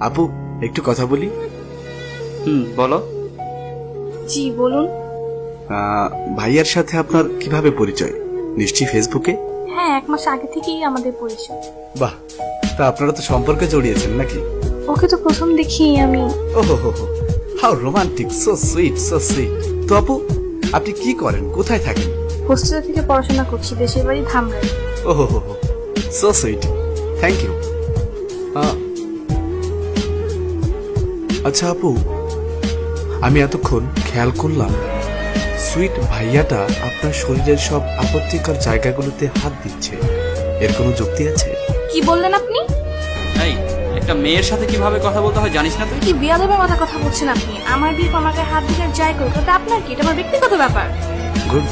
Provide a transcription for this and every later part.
আপু একটু কথা বলি। বলো। জি বলুন। ভাইয়ার সাথে আপনার কিভাবে পরিচয়? নিশ্চয়ই ফেসবুকে। হ্যাঁ, 1 মাস আগে থেকেই আমাদের পরিচয়। বাহ, তা আপনারা তো সম্পর্কে জড়িয়েছেন নাকি? ওকে তো প্রথম দেখি আমি। ওহো হো হো, how romantic, so sweet, so sweet. তো আপু আপনি কি করেন, কোথায় থাকেন? হোস্টেল থেকে পড়াশোনা করছি, দেশের বাড়ি ধামরাই। ওহো হো হো, সো সুইট, থ্যাংক ইউ। আচ্ছা আপু, আমি এতক্ষণ খেয়াল করলাম সুইট ভাইয়াটা আপনার শরীরের সব আপত্তিকর জায়গাগুলোতে হাত দিচ্ছে। এর কোনো যুক্তি আছে? কি বললেন আপনি? এই, একটা মেয়ের সাথে কিভাবে কথা বলতে হয় জানিস না তুই? কি বিয়াদবের মাথা কথা বলছেন আপনি? আমার বিয়ে আমাকে হাত দিলে যাই করুক, তাতে আপনার কি? এটা আমার ব্যক্তিগত ব্যাপার। Good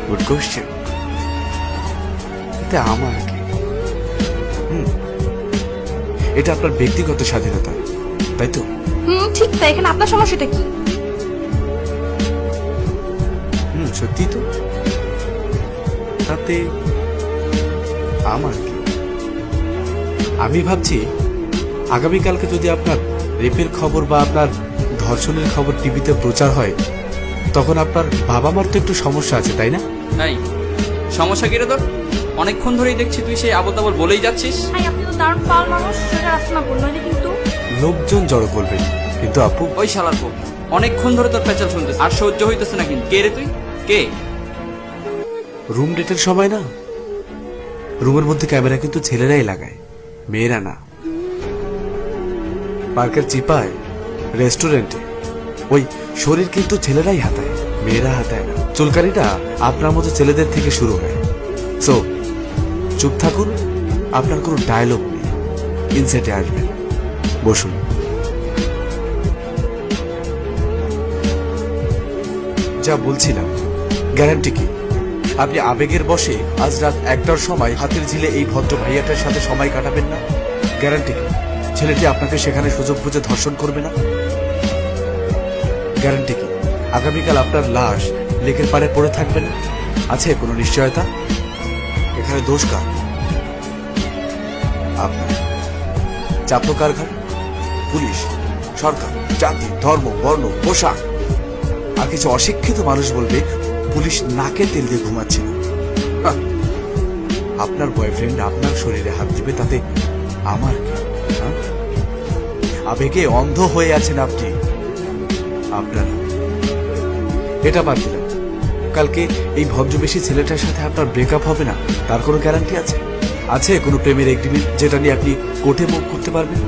good question. এটা আমার কি? এটা আপনার ব্যক্তিগত স্বাধীনতা, তাই তো? ঠিক তাই। এখানে আপনার সমস্যাটা কি? সত্যি তো, তাতে আমার কি? আমি ভাবছি আগামীকালকে যদি আপনার রেপের খবর বা আপনার ধর্ষণের খবর টিভিতে প্রচার হয়, তখন আপনার বাবা মার তো একটু সমস্যা আছে, তাই না? এই, সমস্যা কি রে তোর? অনেকক্ষণ ধরেই দেখছি তুই সেই আবল তাবল বলেই যাচ্ছিস। ভাই আপনি তো দারুণ পাল মানুষ, সেটা রাস্তা না বললো কিন্তু। লোকজন জড়ো করবেন, কিন্তু আপু ওই শালার পো, অনেকক্ষণ ধরে তোর পেঁচাল শুনতেছে, আর সহ্য হইতেছে না। কিন্তু কে রে তুই? কে? রুম ডেটের সময় না, রুমের মধ্যে ক্যামেরা কিন্তু ছেলেরাই লাগায়, মেয়েরা না। পার্কের চিপায়, রেস্টুরেন্টে ওই শরীর কিন্তু ছেলেরাই হাতায়, মেয়েরা হাতায় না। চুলকানিটা আপনার মতো ছেলেদের থেকে শুরু হয়। সো চুপ থাকুন, আপনার কোনো ডায়লগ নেই, ইনসেটে আসবেন, বসুন। যা বলছিলাম, গ্যারান্টি কি আপনি আবেগের বশে আজ রাত 1টার সময় হাতের ঝিলে এই ভদ্র ভাইয়াটার সাথে সময় কাটাবেন না? গ্যারান্টি কি ছেলেটি আপনাকে সেখানে সুযোগ বুঝে ধর্ষণ করবে না? গ্যারান্টি কি আগামীকাল আপনার লাশ লেকের পাড়ে পড়ে থাকবে না? আছে কোনো নিশ্চয়তা? এখানে দোষ কার? আপনার। চাপলো কার ঘাড়ে? পুলিশ, সরকার, জাতি, ধর্ম, বর্ণ, পোশাক। আর কিছু অশিক্ষিত মানুষ বলবে পুলিশ নাকে তেল দিয়ে ঘুমাচ্ছে না। আপনার বয়ফ্রেন্ড আপনার শরীরে হাত দিবে, তাতে আমার কি? আবেগে অন্ধ হয়ে আছেন আপনি। আপনার এটা বাদ দিলাম, কালকে এই ভদ্রবেশী ছেলেটার সাথে আপনার ব্রেকআপ হবে না, তার কোনো গ্যারান্টি আছে? আছে কোনো প্রেমের এগ্রিমেন্ট যেটা নিয়ে আপনি কোর্টে মুভ করতে পারবেন?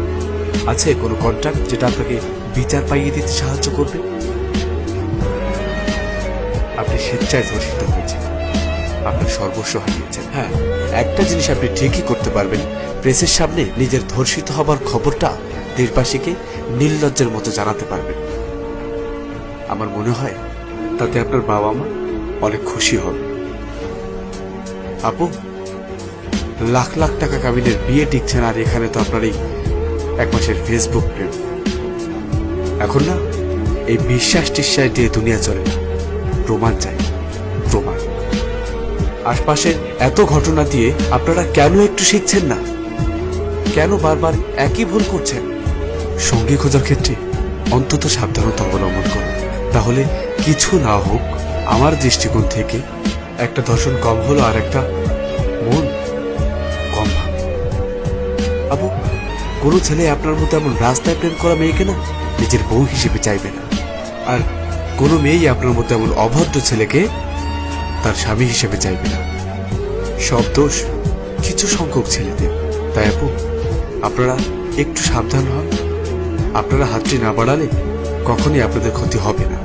আছে কোনো কন্ট্রাক্ট যেটা আপনাকে বিচার পাইয়ে দিতে সাহায্য করবে? আপনি স্বেচ্ছায় ধর্ষিত হয়েছেন, আপনার সর্বস্ব হারিয়েছেন। হ্যাঁ, একটা জিনিস আপনি ঠিকই করতে পারবেন, প্রেসের সামনে নিজের ধর্ষিত হবার খবরটা দেশবাসীকে নির্লজ্জের মতো জানাতে পারবেন। আমার মনে হয় তাতে আপনার বাবা মা অনেক খুশি হবে। আপু, লাখ লাখ টাকা কাবিনের বিয়ে টিকছে না, আর এখানে তো আপনার এই 1 মাসের ফেসবুক প্রেম। এখন না এই বিশ্বাস টিশ্বাস দিয়ে দুনিয়া চলে না, প্রমাণ চাই, প্রমাণ। আশপাশের এত ঘটনা দিয়ে আপনারা কেন একটু শিখছেন না? কেন বারবার একই ভুল করছেন? সঙ্গী খোঁজার ক্ষেত্রে অন্তত সাবধানতা অবলম্বন করুন, তাহলে কিছু না হোক আমার দৃষ্টিকোণ থেকে একটা ধর্ষণ কম হলো, আর একটা মন কম ভাঙে। আবু, কোনো ছেলে আপনার মতো এমন রাস্তায় প্রেম করা মেয়েকে না নিজের বউ হিসেবে চাইবে না, আর কোনো মেয়েই আপনার মতো এমন অভদ্র ছেলেকে তার স্বামী হিসেবে চাইবে না। সব দোষ কিছু সংখ্যক ছেলেদের। তাই আপু, আপনারা একটু সাবধান হন। আপনারা হাতটি না বাড়ালে কখনই আপনাদের ক্ষতি হবে না।